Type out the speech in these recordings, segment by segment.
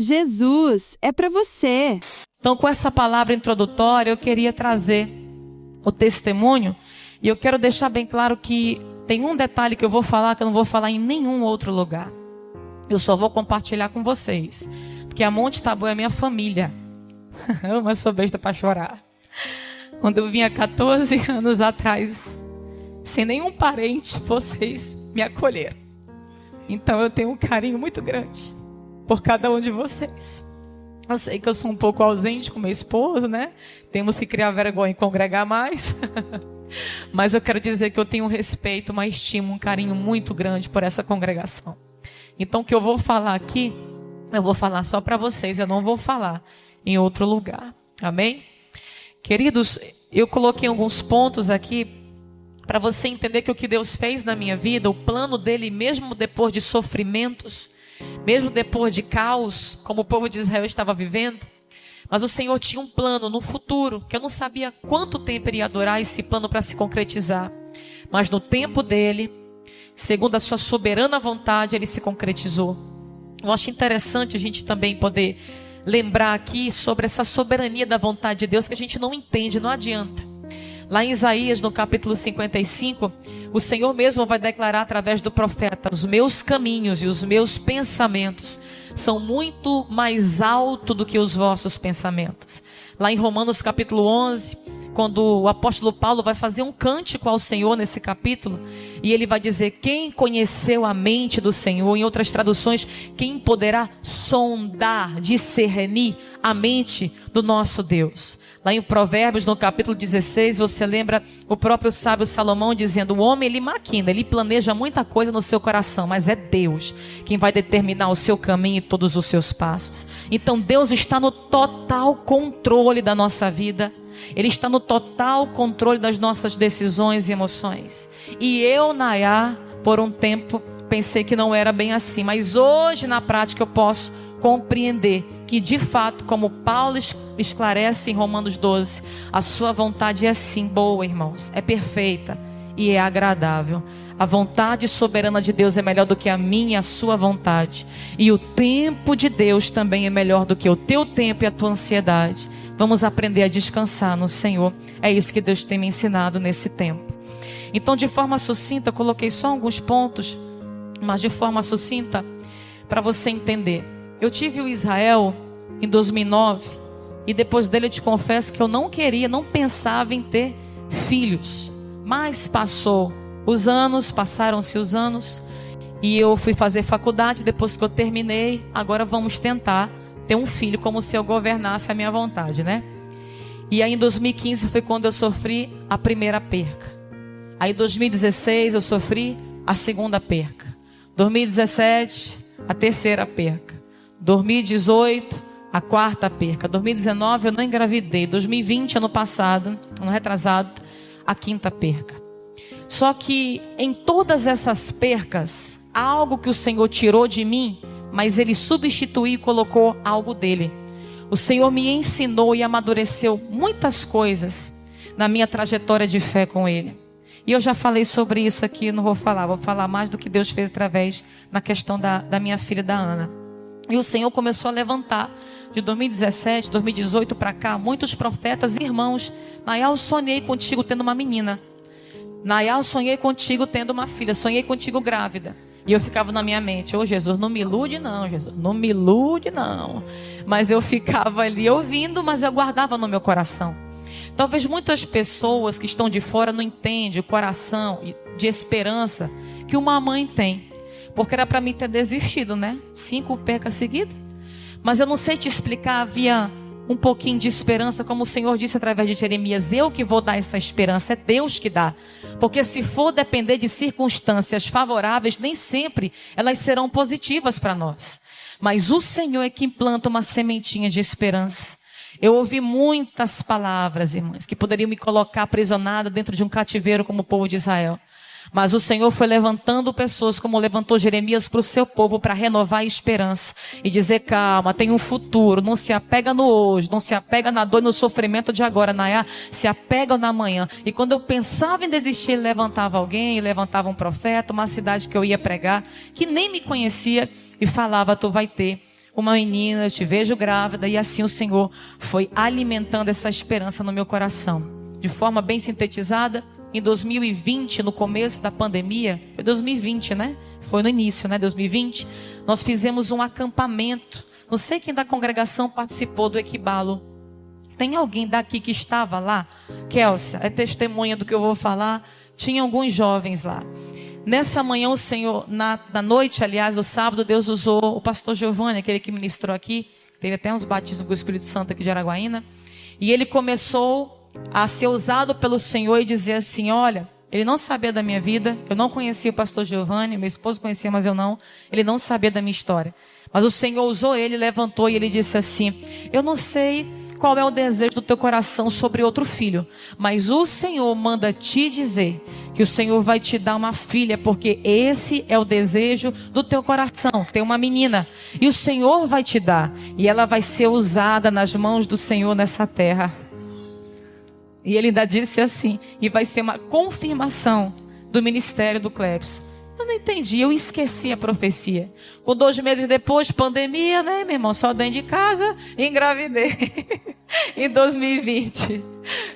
Jesus é para você. Então, com essa palavra introdutória, eu queria trazer o testemunho. E eu quero deixar bem claro que tem um detalhe que eu vou falar que eu não vou falar em nenhum outro lugar. Eu só vou compartilhar com vocês. Porque a Monte Tabu é minha família. Eu sou besta para chorar. Quando eu vinha 14 anos atrás, sem nenhum parente, vocês me acolheram. Então eu tenho um carinho muito grande por cada um de vocês. Eu sei que eu sou um pouco ausente com meu esposo, né? Temos que criar vergonha e congregar mais. Mas eu quero dizer que eu tenho um respeito, uma estima, um carinho muito grande por essa congregação. Então o que eu vou falar aqui, eu vou falar só para vocês. Eu não vou falar em outro lugar. Amém? Queridos, eu coloquei alguns pontos aqui para você entender que o que Deus fez na minha vida, o plano dele, mesmo depois de sofrimentos, mesmo depois de caos, como o povo de Israel estava vivendo, mas o Senhor tinha um plano no futuro, que eu não sabia quanto tempo iria durar esse plano para se concretizar. Mas no tempo dele, segundo a sua soberana vontade, ele se concretizou. Eu acho interessante a gente também poder lembrar aqui sobre essa soberania da vontade de Deus que a gente não entende, não adianta. Lá em Isaías, no capítulo 55, o Senhor mesmo vai declarar através do profeta: os meus caminhos e os meus pensamentos são muito mais altos do que os vossos pensamentos. Lá em Romanos capítulo 11, quando o apóstolo Paulo vai fazer um cântico ao Senhor nesse capítulo, e ele vai dizer: quem conheceu a mente do Senhor? Em outras traduções, quem poderá sondar, discernir a mente do nosso Deus? Lá em Provérbios, no capítulo 16, você lembra o próprio sábio Salomão dizendo: o homem, ele maquina, ele planeja muita coisa no seu coração, mas é Deus quem vai determinar o seu caminho e todos os seus passos. Então Deus está no total controle da nossa vida. Ele está no total controle das nossas decisões e emoções. E eu, Nayá, por um tempo pensei que não era bem assim, mas hoje na prática eu posso compreender que de fato, como Paulo esclarece em Romanos 12, a sua vontade é sim boa, irmãos, é perfeita e é agradável. A vontade soberana de Deus é melhor do que a minha e a sua vontade. E o tempo de Deus também é melhor do que o teu tempo e a tua ansiedade. Vamos aprender a descansar no Senhor. É isso que Deus tem me ensinado nesse tempo. Então, de forma sucinta, eu coloquei só alguns pontos, mas de forma sucinta, para você entender. Eu tive o Israel em 2009 e depois dele eu te confesso que eu não queria, não pensava em ter filhos. Mas passaram-se os anos e eu fui fazer faculdade. Depois que eu terminei, agora vamos tentar ter um filho, como se eu governasse a minha vontade, né? E aí em 2015 foi quando eu sofri a primeira perca. Aí em 2016 eu sofri a segunda perca. 2017 a terceira perca. 2018 a quarta perca. 2019 eu não engravidei. 2020, ano passado, ano retrasado, a quinta perca. Só que em todas essas percas, há algo que o Senhor tirou de mim, mas Ele substituiu e colocou algo dele. O Senhor me ensinou e amadureceu muitas coisas na minha trajetória de fé com Ele. E eu já falei sobre isso aqui, não vou falar mais do que Deus fez através na questão da minha filha, da Ana. E o Senhor começou a levantar de 2017, 2018 para cá, muitos profetas e irmãos. Nayá, eu sonhei contigo tendo uma menina. Nayá, eu sonhei contigo tendo uma filha. Sonhei contigo grávida. E eu ficava na minha mente: ô Jesus, não me ilude não, Jesus, não me ilude não. Mas eu ficava ali ouvindo, mas eu guardava no meu coração. Talvez muitas pessoas que estão de fora não entendem o coração de esperança que uma mãe tem. Porque era para mim ter desistido, né? 5 percas seguidas. Mas eu não sei te explicar, havia um pouquinho de esperança, como o Senhor disse através de Jeremias: eu que vou dar essa esperança, é Deus que dá. Porque se for depender de circunstâncias favoráveis, nem sempre elas serão positivas para nós. Mas o Senhor é que implanta uma sementinha de esperança. Eu ouvi muitas palavras, irmãs, que poderiam me colocar aprisionada dentro de um cativeiro como o povo de Israel. Mas o Senhor foi levantando pessoas, como levantou Jeremias para o seu povo, para renovar a esperança e dizer: calma, tem um futuro, não se apega no hoje, não se apega na dor e no sofrimento de agora, Nayá, se apega na manhã. E quando eu pensava em desistir, ele levantava alguém, levantava um profeta, uma cidade que eu ia pregar, que nem me conhecia, e falava: tu vai ter uma menina, eu te vejo grávida. E assim o Senhor foi alimentando essa esperança no meu coração. De forma bem sintetizada, em 2020, no começo da pandemia, foi 2020, né? Foi no início, né? 2020, nós fizemos um acampamento. Não sei quem da congregação participou do Equibalo. Tem alguém daqui que estava lá? Kélcia, é testemunha do que eu vou falar. Tinha alguns jovens lá. Nessa manhã o Senhor, na noite, aliás, do sábado, Deus usou o pastor Giovanni, aquele que ministrou aqui. Teve até uns batismos com o Espírito Santo aqui de Araguaína. E ele começou a ser usado pelo Senhor e dizer assim, olha, ele não sabia da minha vida. Eu não conhecia o pastor Giovanni, meu esposo conhecia, mas eu não. Ele não sabia da minha história. Mas o Senhor usou ele, levantou e ele disse assim, eu não sei qual é o desejo do teu coração sobre outro filho, mas o Senhor manda te dizer que o Senhor vai te dar uma filha, porque esse é o desejo do teu coração. Tem uma menina e o Senhor vai te dar, e ela vai ser usada nas mãos do Senhor nessa terra. E ele ainda disse assim, e vai ser uma confirmação do ministério do Clebson. Eu não entendi, eu esqueci a profecia. Com 2 meses depois, pandemia, né, meu irmão? Só dentro de casa, engravidei. Em 2020.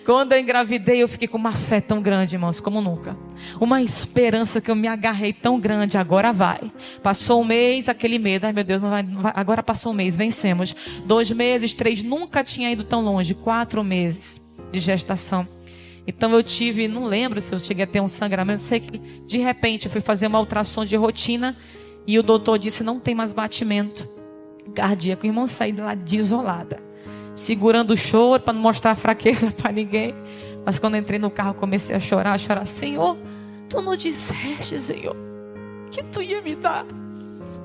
Quando eu engravidei, eu fiquei com uma fé tão grande, irmãos, como nunca. Uma esperança que eu me agarrei tão grande, agora vai. Passou um mês, aquele medo, ai meu Deus, não vai, agora passou um mês, vencemos. 2 meses, 3, nunca tinha ido tão longe. 4 meses de gestação. Então eu tive, não lembro se eu cheguei a ter um sangramento, sei que de repente eu fui fazer uma ultrassom de rotina e o doutor disse, não tem mais batimento cardíaco. O irmão saiu lá desolada, segurando o choro para não mostrar fraqueza para ninguém. Mas quando entrei no carro comecei a chorar, Senhor, tu não disseste, Senhor, que tu ia me dar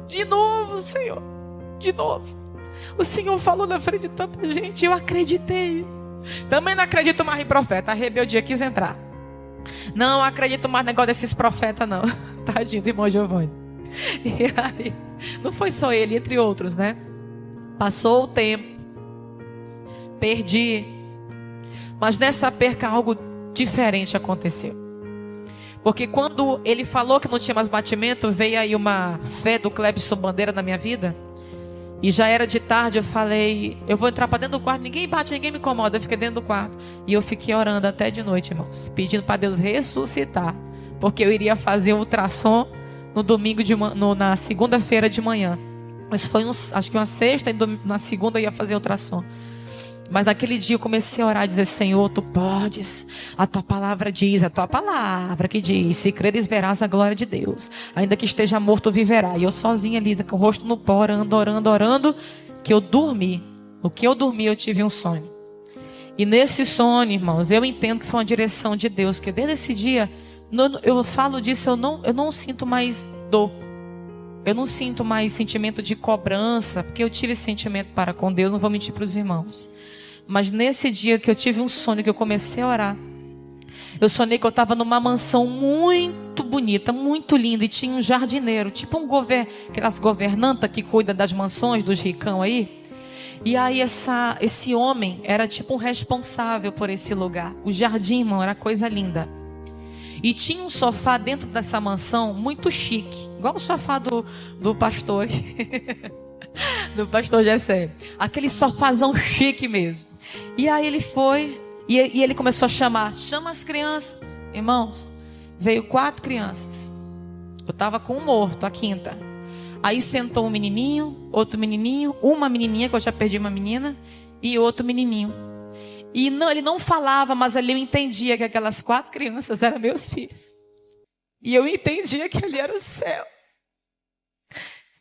de novo, Senhor, de novo. O Senhor falou na frente de tanta gente, eu acreditei. Também não acredito mais em profeta. A rebeldia quis entrar. Não acredito mais no negócio desses profetas, não. Tadinho do irmão Giovanni. E aí, não foi só ele, entre outros, né? Passou o tempo. Perdi. Mas nessa perca algo diferente aconteceu. Porque quando ele falou que não tinha mais batimento, veio aí uma fé do Clebson Bandeira na minha vida. E já era de tarde, eu falei, eu vou entrar para dentro do quarto, ninguém bate, ninguém me incomoda, eu fiquei dentro do quarto. E eu fiquei orando até de noite, irmãos, pedindo para Deus ressuscitar, porque eu iria fazer o ultrassom no domingo, na segunda-feira de manhã. Mas foi, acho que uma sexta, e na segunda eu ia fazer o ultrassom. Mas naquele dia eu comecei a orar e dizer, Senhor, tu podes, a tua palavra diz, a tua palavra que diz, se creres verás a glória de Deus, ainda que esteja morto viverá. E eu sozinha ali, com o rosto no pó, orando, que eu dormi. No que eu dormi eu tive um sonho. E nesse sonho, irmãos, eu entendo que foi uma direção de Deus, que desde esse dia, eu falo disso, eu não sinto mais dor. Eu não sinto mais sentimento de cobrança, porque eu tive sentimento para com Deus, não vou mentir para os irmãos. Mas nesse dia que eu tive um sonho, que eu comecei a orar, eu sonhei que eu estava numa mansão muito bonita, muito linda, e tinha um jardineiro, tipo aquelas governantas que cuidam das mansões dos ricão aí. E aí esse homem era tipo um responsável por esse lugar. O jardim, irmão, era coisa linda. E tinha um sofá dentro dessa mansão muito chique, igual o sofá do pastor aqui. Do pastor Jessé. Aquele sofazão chique mesmo. E aí ele foi e ele começou a chama as crianças. Irmãos, veio 4 crianças. Eu estava com um morto, a quinta. Aí sentou um menininho, outro menininho, uma menininha, que eu já perdi uma menina, e outro menininho. E não, ele não falava, mas ali eu entendia que aquelas 4 crianças eram meus filhos. E eu entendia que ali era o céu.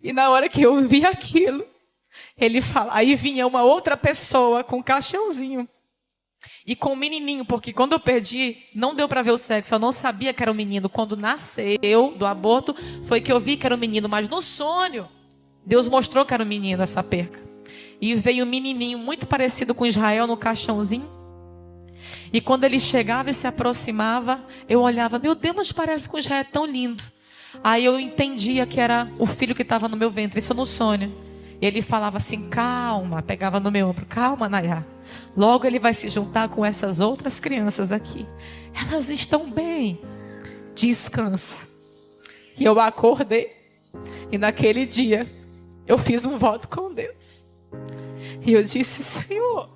E na hora que eu vi aquilo, ele fala, aí vinha uma outra pessoa com um caixãozinho e com um menininho, porque quando eu perdi, não deu para ver o sexo, eu não sabia que era um menino. Quando nasceu do aborto, foi que eu vi que era um menino, mas no sonho, Deus mostrou que era um menino essa perca. E veio um menininho muito parecido com Israel no caixãozinho. E quando ele chegava e se aproximava, eu olhava, meu Deus, mas parece com Israel, é tão lindo. Aí eu entendia que era o filho que estava no meu ventre, isso no sonho. E ele falava assim, calma, pegava no meu ombro, calma, Nayá. Logo ele vai se juntar com essas outras crianças aqui. Elas estão bem, descansa. E eu acordei, e naquele dia, eu fiz um voto com Deus. E eu disse: Senhor,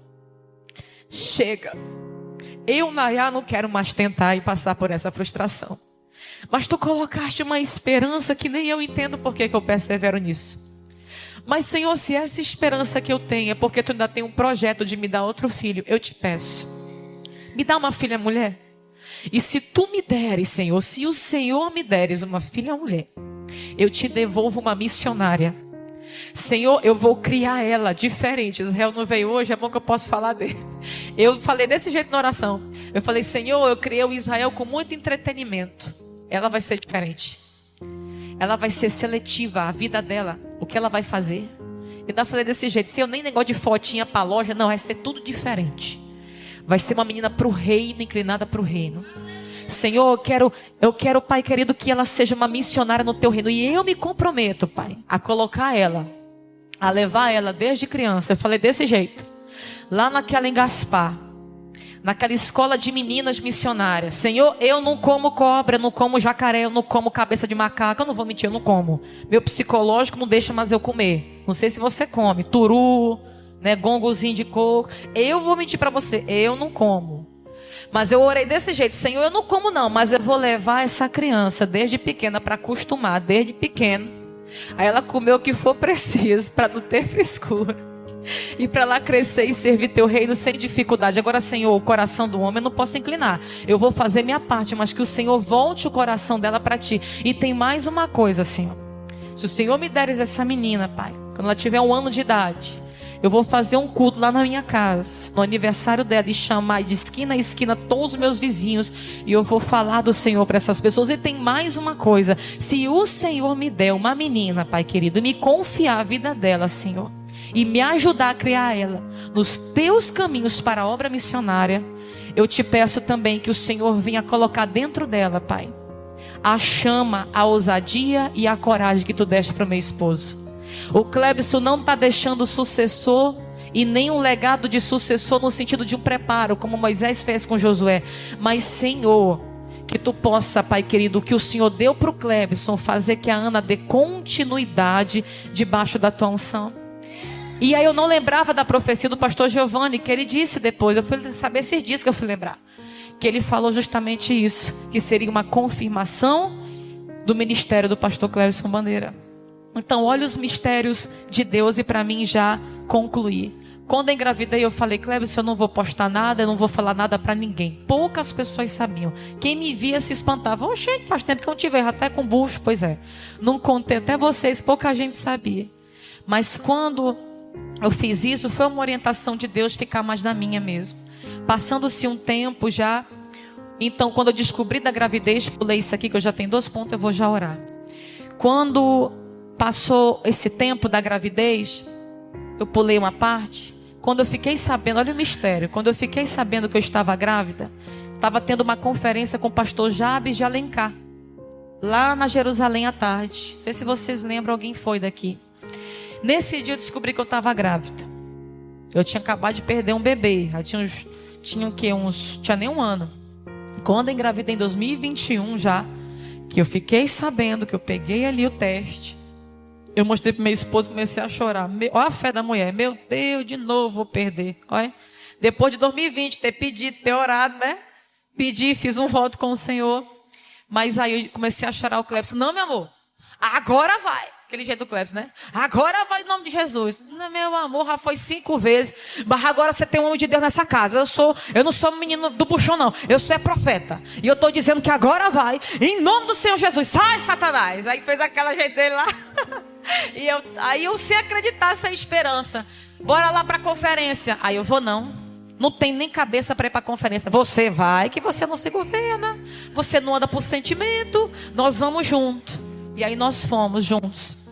chega. Eu, Nayá, não quero mais tentar e passar por essa frustração. Mas tu colocaste uma esperança que nem eu entendo por que eu persevero nisso. Mas, Senhor, se essa esperança que eu tenho é porque tu ainda tem um projeto de me dar outro filho, eu te peço, me dá uma filha mulher. E se tu me deres, Senhor, se o Senhor me deres uma filha mulher, eu te devolvo uma missionária. Senhor, eu vou criar ela diferente. Israel não veio hoje, é bom que eu possa falar dele. Eu falei desse jeito na oração. Eu falei: Senhor, eu criei o Israel com muito entretenimento. Ela vai ser diferente. Ela vai ser seletiva, a vida dela, o que ela vai fazer. Então eu falei desse jeito: Senhor, nem negócio de fotinha para loja, não, vai ser tudo diferente. Vai ser uma menina para o reino, inclinada para o reino. Senhor, eu quero, Pai querido, que ela seja uma missionária no teu reino. E eu me comprometo, Pai, a colocar ela, a levar ela desde criança. Eu falei desse jeito. Lá naquela em Gaspar, naquela escola de meninas missionárias. Senhor, eu não como cobra, eu não como jacaré, eu não como cabeça de macaco. Eu não vou mentir, eu não como. Meu psicológico não deixa mais eu comer. Não sei se você come. Turu, né, gongozinho de coco. Eu vou mentir para você, eu não como. Mas eu orei desse jeito: Senhor, eu não como não, mas eu vou levar essa criança desde pequena para acostumar, desde pequena. Aí ela comeu o que for preciso para não ter frescura. E para ela crescer e servir teu reino sem dificuldade. Agora, Senhor, o coração do homem eu não posso inclinar. Eu vou fazer minha parte, mas que o Senhor volte o coração dela para ti. E tem mais uma coisa, Senhor. Se o Senhor me deres essa menina, Pai, quando ela tiver 1 ano de idade, eu vou fazer um culto lá na minha casa, no aniversário dela, e chamar de esquina a esquina todos os meus vizinhos, e eu vou falar do Senhor para essas pessoas. E tem mais uma coisa: se o Senhor me der uma menina, Pai querido, me confiar a vida dela, Senhor, e me ajudar a criar ela nos teus caminhos para a obra missionária, eu te peço também que o Senhor venha colocar dentro dela, Pai, a chama, a ousadia e a coragem que tu deste para o meu esposo. O Clebson não está deixando sucessor e nem um legado de sucessor no sentido de um preparo, como Moisés fez com Josué. Mas, Senhor, que tu possa, Pai querido, que o Senhor deu para o Clebson, fazer que a Ana dê continuidade debaixo da tua unção. E aí eu não lembrava da profecia do pastor Giovanni, que ele disse depois. Eu fui saber esses dias que eu fui lembrar. Que ele falou justamente isso, que seria uma confirmação do ministério do pastor Clebson Bandeira. Então, olha os mistérios de Deus, e para mim já concluir. Quando eu engravidei, eu falei: Clebson, eu não vou postar nada, eu não vou falar nada para ninguém. Poucas pessoas sabiam. Quem me via se espantava. Oh, gente, faz tempo que eu não te vejo, até com bucho. Pois é, não contei até vocês, pouca gente sabia. Mas quando eu fiz isso, foi uma orientação de Deus ficar mais na minha mesmo. Passando-se um tempo já, então quando eu descobri da gravidez, pulei isso aqui que eu já tenho 2 pontos, eu vou já orar. Quando passou esse tempo da gravidez, eu pulei uma parte. Quando eu fiquei sabendo, olha o mistério, quando eu fiquei sabendo que eu estava grávida, estava tendo uma conferência com o pastor Jabes de Alencar, lá na Jerusalém à tarde. Não sei se vocês lembram, alguém foi daqui. Nesse dia eu descobri que eu estava grávida. Eu tinha acabado de perder um bebê. Tinha nem 1 ano. Quando eu engravidei em 2021 já, que eu fiquei sabendo que eu peguei ali o teste, eu mostrei para meu esposo, comecei a chorar. Olha a fé da mulher. Meu Deus, de novo vou perder. Olha. Depois de 2020, ter pedido, ter orado, né? Pedi, fiz um voto com o Senhor. Mas aí eu comecei a chorar. O Clebson: não, meu amor, agora vai. Aquele jeito do Clebson, né? Agora vai em nome de Jesus. Meu amor, já foi 5 vezes. Mas agora você tem um homem de Deus nessa casa. Eu não sou um menino do buchão, não. Eu sou profeta. E eu estou dizendo que agora vai. Em nome do Senhor Jesus. Sai, Satanás. Aí fez aquela jeito dele lá. Aí eu sem acreditar, sem esperança. Bora lá para a conferência. Aí eu vou não. Não tem nem cabeça para ir para a conferência. Você vai, que você não se governa. Você não anda por sentimento. Nós vamos juntos. E aí nós fomos juntos.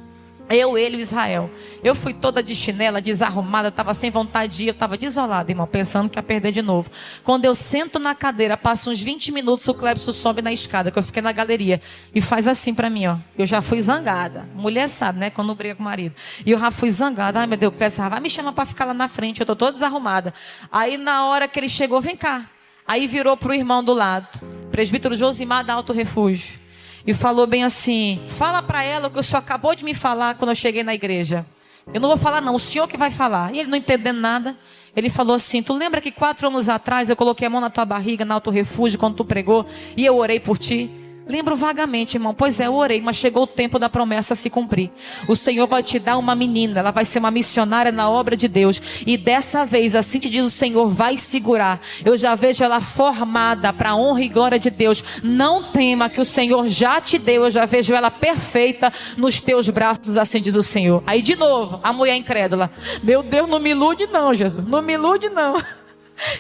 Eu, ele e o Israel. Eu fui toda de chinela, desarrumada, estava sem vontade de ir, eu estava desolada, irmão, pensando que ia perder de novo. Quando eu sento na cadeira, passa uns 20 minutos, o Clebson sobe na escada, que eu fiquei na galeria, e faz assim para mim, ó. Eu já fui zangada. Mulher sabe, né, quando briga com o marido. E eu já fui zangada. Ai, meu Deus, o Clebson vai me chamar para ficar lá na frente, eu tô toda desarrumada. Aí na hora que ele chegou, vem cá. Aí virou pro irmão do lado, presbítero Josimar da Alto Refúgio. e falou bem assim: fala para ela o que o senhor acabou de me falar quando eu cheguei na igreja. Eu não vou falar não, o senhor que vai falar. E ele não entendendo nada, ele falou assim: tu lembra que 4 anos atrás eu coloquei a mão na tua barriga, na Auto Refúgio, quando tu pregou, e eu orei por ti? Lembro vagamente, irmão. Pois é, eu orei, mas chegou o tempo da promessa se cumprir. O Senhor vai te dar uma menina, ela vai ser uma missionária na obra de Deus. E dessa vez, assim te diz o Senhor, vai segurar. Eu já vejo ela formada para a honra e glória de Deus. Não tema, que o Senhor já te deu. Eu já vejo ela perfeita nos teus braços, assim diz o Senhor. Aí de novo, a mulher incrédula: meu Deus, não me ilude não, Jesus. Não me ilude não.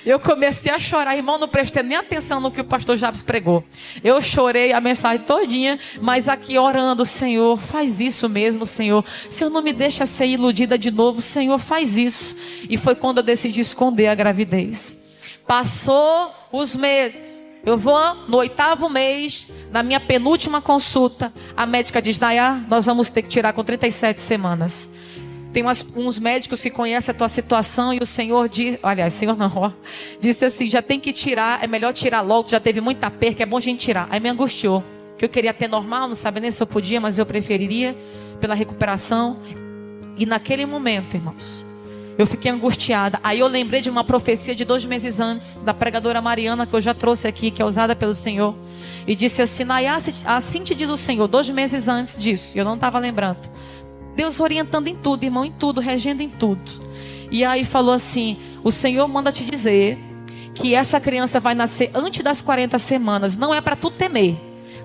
Eu comecei a chorar, irmão, não prestei nem atenção no que o pastor Jabes pregou. Eu chorei a mensagem todinha, mas aqui orando: Senhor, faz isso mesmo, Senhor. Senhor, não me deixa ser iludida de novo, Senhor, faz isso. E foi quando eu decidi esconder a gravidez. Passou os meses, eu vou no 8º mês, na minha penúltima consulta, a médica diz: Nayá, nós vamos ter que tirar com 37 semanas. Tem uns médicos que conhecem a tua situação, e o Senhor diz, aliás, Senhor não, ó, disse assim: já tem que tirar, é melhor tirar logo, já teve muita perca, é bom a gente tirar. Aí me angustiou, que eu queria ter normal, não sabia nem se eu podia, mas eu preferiria pela recuperação. E naquele momento, irmãos, eu fiquei angustiada. Aí eu lembrei de uma profecia de 2 meses antes, da pregadora Mariana, que eu já trouxe aqui, que é usada pelo Senhor, e disse assim: Nayá, assim te diz o Senhor, 2 meses antes disso, eu não estava lembrando. Deus orientando em tudo, irmão, em tudo, regendo em tudo. E aí falou assim: o Senhor manda te dizer que essa criança vai nascer antes das 40 semanas. Não é para tu temer.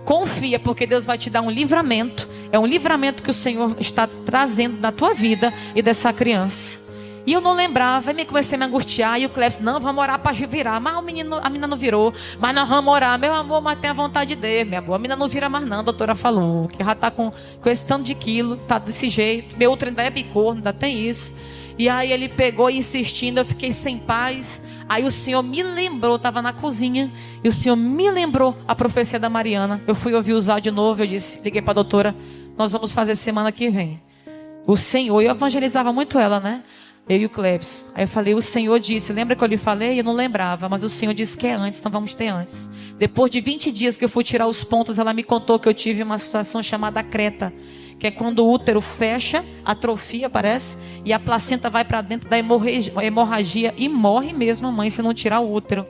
Confia, porque Deus vai te dar um livramento. É um livramento que o Senhor está trazendo na tua vida e dessa criança. E eu não lembrava, aí comecei a me angustiar. E o Cleves: não, vamos orar para virar. Mas a menina não virou. Mas nós vamos orar, meu amor, mas tem a vontade de, meu amor. A menina não vira mais não, a doutora falou. Que já está com esse tanto de quilo, tá desse jeito. Meu outro ainda é bicorno, ainda tem isso. E aí ele pegou insistindo, eu fiquei sem paz. Aí o Senhor me lembrou, estava na cozinha, e o Senhor me lembrou a profecia da Mariana. Eu fui ouvir usar de novo, eu disse, liguei para a doutora: nós vamos fazer semana que vem. O Senhor, eu evangelizava muito ela, né? Eu e o Cleves. Aí eu falei: o Senhor disse, lembra que eu lhe falei? Eu não lembrava, mas o Senhor disse que é antes, então vamos ter antes. Depois de 20 dias que eu fui tirar os pontos, ela me contou que eu tive uma situação chamada creta, que é quando o útero fecha, atrofia, parece, e a placenta vai para dentro da hemorragia e morre mesmo a mãe se não tirar o útero.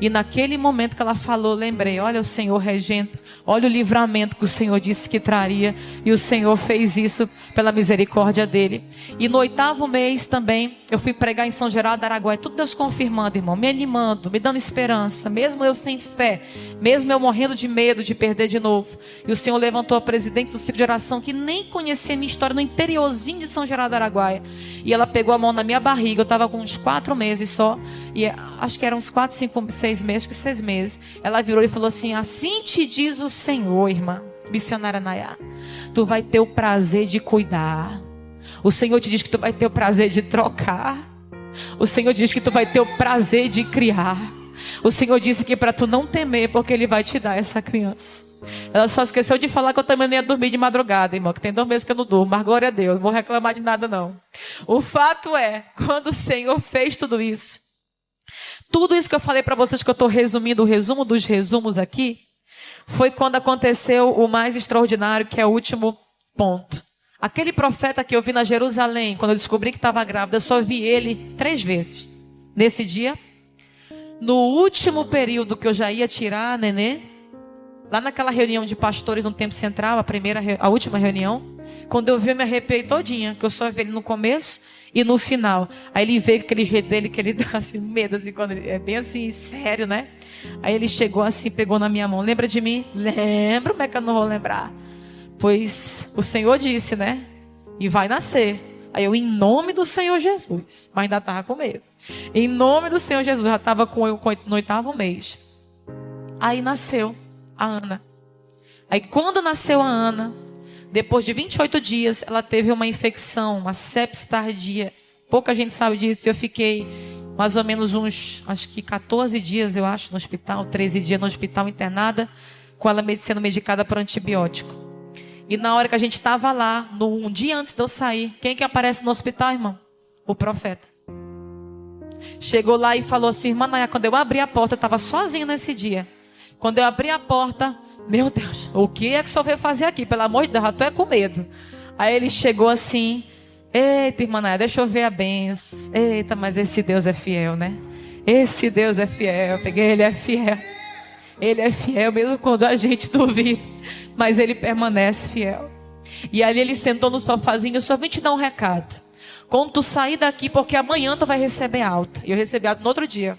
E naquele momento que ela falou, lembrei: olha o Senhor regendo, olha o livramento que o Senhor disse que traria, e o Senhor fez isso pela misericórdia dele. E no 8º mês também, eu fui pregar em São Geraldo do Araguaia, tudo Deus confirmando, irmão, me animando, me dando esperança, mesmo eu sem fé, mesmo eu morrendo de medo de perder de novo. E o Senhor levantou a presidente do ciclo de oração, que nem conhecia a minha história, no interiorzinho de São Geraldo do Araguaia, e ela pegou a mão na minha barriga, eu estava com uns 4 meses só, e acho que eram uns 4, 5, 6 meses, que 6 meses. Ela virou e falou assim: assim te diz o Senhor, irmã missionária Nayá, tu vai ter o prazer de cuidar. O Senhor te diz que tu vai ter o prazer de trocar. O Senhor diz que tu vai ter o prazer de criar. O Senhor disse que para tu não temer, porque Ele vai te dar essa criança. Ela só esqueceu de falar que eu também nem ia dormir de madrugada, irmão, que tem 2 meses que eu não durmo, mas glória a Deus, não vou reclamar de nada não. O fato é, quando o Senhor fez tudo isso que eu falei para vocês, que eu estou resumindo o resumo dos resumos aqui, foi quando aconteceu o mais extraordinário, que é o último ponto. Aquele profeta que eu vi na Jerusalém, quando eu descobri que estava grávida, eu só vi ele 3 vezes. Nesse dia, no último período que eu já ia tirar a nenê, lá naquela reunião de pastores no Tempo Central, a última reunião, quando eu vi, eu me arrepiei todinha, que eu só vi ele no começo e no final. Aí ele veio com aquele jeito dele, que ele dá assim, medo, assim, quando ele é bem assim, sério, né? Aí ele chegou assim, pegou na minha mão: lembra de mim? Lembro, como é que eu não vou lembrar? Pois o Senhor disse, né? E vai nascer. Aí eu, em nome do Senhor Jesus, mas ainda estava com medo. Em nome do Senhor Jesus, já estava no 8º mês. Aí nasceu a Ana. Aí quando nasceu a Ana, depois de 28 dias, ela teve uma infecção, uma sepsis tardia. Pouca gente sabe disso. Eu fiquei mais ou menos acho que 14 dias, eu acho, no hospital, 13 dias no hospital internada, com ela sendo medicada por antibiótico. E na hora que a gente estava lá, um dia antes de eu sair, quem que aparece no hospital, irmão? O profeta. Chegou lá e falou assim: irmã Nayá, quando eu abri a porta, eu estava sozinha nesse dia. Quando eu abri a porta, Meu Deus, o que é que o senhor veio fazer aqui? Pelo amor de Deus, eu tô é com medo. Aí ele chegou assim: eita, irmã Naya, deixa eu ver a benção. Eita, mas esse Deus é fiel, né? Esse Deus é fiel. Eu peguei, ele é fiel. Ele é fiel mesmo quando a gente duvida, mas ele permanece fiel. E ali ele sentou no sofazinho: eu só vim te dar um recado. Quando tu sair daqui, porque amanhã tu vai receber alta. E eu recebi alta no outro dia.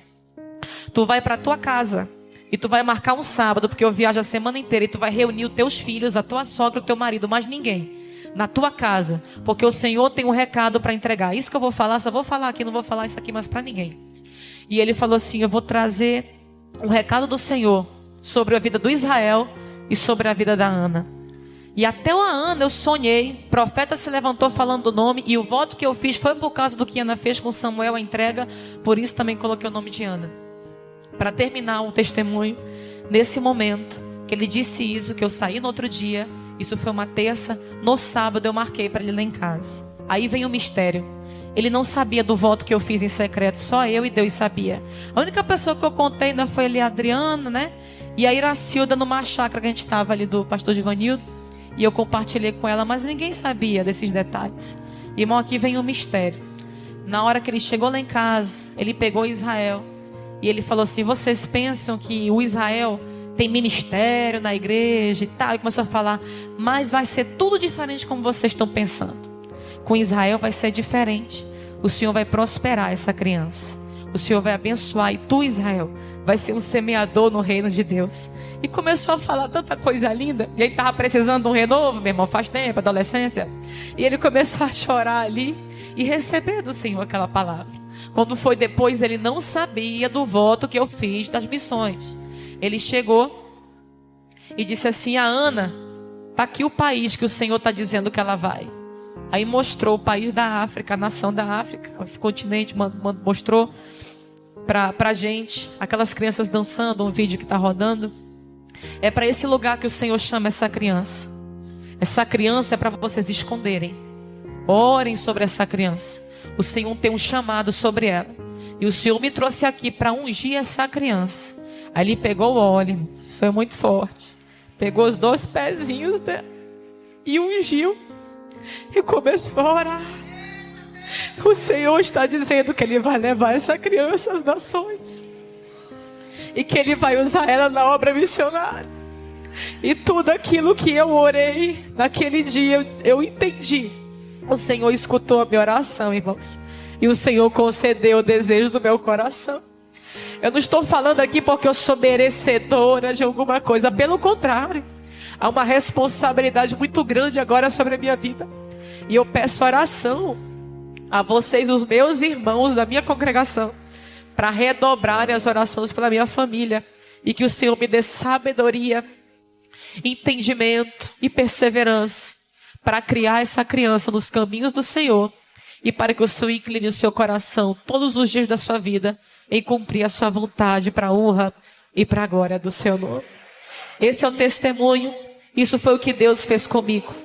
Tu vai para tua casa e tu vai marcar um sábado, porque eu viajo a semana inteira, e tu vai reunir os teus filhos, a tua sogra, o teu marido, mais ninguém, na tua casa, porque o Senhor tem um recado para entregar. Isso que eu vou falar, só vou falar aqui, não vou falar isso aqui mais para ninguém. E ele falou assim: eu vou trazer um recado do Senhor sobre a vida do Israel e sobre a vida da Ana. E até a Ana eu sonhei, o profeta se levantou falando do nome, e o voto que eu fiz foi por causa do que Ana fez com Samuel, a entrega. Por isso também coloquei o nome de Ana. Para terminar o testemunho, nesse momento que ele disse isso, que eu saí no outro dia, isso foi uma terça, no sábado eu marquei para ele lá em casa. Aí vem o mistério. Ele não sabia do voto que eu fiz em secreto, só eu e Deus sabia. A única pessoa que eu contei ainda foi ali a Adriana, né? E a Iracilda, numa chácara que a gente estava ali do pastor Givanildo. E eu compartilhei com ela, mas ninguém sabia desses detalhes. Irmão, aqui vem o mistério. Na hora que ele chegou lá em casa, ele pegou Israel e ele falou assim: vocês pensam que o Israel tem ministério na igreja e tal? E começou a falar: mas vai ser tudo diferente como vocês estão pensando. Com Israel vai ser diferente. O Senhor vai prosperar essa criança. O Senhor vai abençoar. E tu, Israel, vai ser um semeador no reino de Deus. E começou a falar tanta coisa linda. E ele estava precisando de um renovo, meu irmão, faz tempo, adolescência. E ele começou a chorar ali e receber do Senhor aquela palavra. Quando foi depois, ele não sabia do voto que eu fiz das missões. Ele chegou e disse assim: a Ana, está aqui o país que o Senhor está dizendo que ela vai. Aí mostrou o país da África, a nação da África, esse continente, mostrou para a gente, aquelas crianças dançando, um vídeo que está rodando. É para esse lugar que o Senhor chama essa criança. Essa criança é para vocês esconderem. Orem sobre essa criança. O Senhor tem um chamado sobre ela. E o Senhor me trouxe aqui para ungir essa criança. Aí ele pegou o óleo, isso foi muito forte. Pegou os 2 pezinhos dela e ungiu. E começou a orar. O Senhor está dizendo que Ele vai levar essa criança às nações. E que Ele vai usar ela na obra missionária. E tudo aquilo que eu orei naquele dia, eu entendi. O Senhor escutou a minha oração, irmãos. E o Senhor concedeu o desejo do meu coração. Eu não estou falando aqui porque eu sou merecedora de alguma coisa. Pelo contrário. Há uma responsabilidade muito grande agora sobre a minha vida. E eu peço oração a vocês, os meus irmãos da minha congregação, para redobrarem as orações pela minha família. E que o Senhor me dê sabedoria, entendimento e perseverança para criar essa criança nos caminhos do Senhor. E para que o Senhor incline o seu coração todos os dias da sua vida em cumprir a sua vontade para a honra e para a glória do seu nome. Esse é o testemunho. Isso foi o que Deus fez comigo.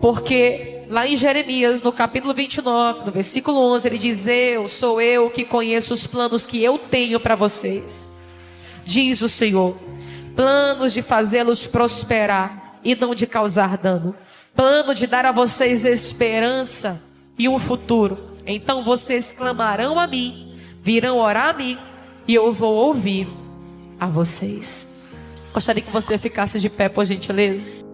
Porque lá em Jeremias, no capítulo 29, no versículo 11, ele diz: sou eu que conheço os planos que eu tenho para vocês. Diz o Senhor: planos de fazê-los prosperar e não de causar dano. Plano de dar a vocês esperança e um futuro. Então vocês clamarão a mim, virão orar a mim, e eu vou ouvir a vocês. Gostaria que você ficasse de pé, por gentileza.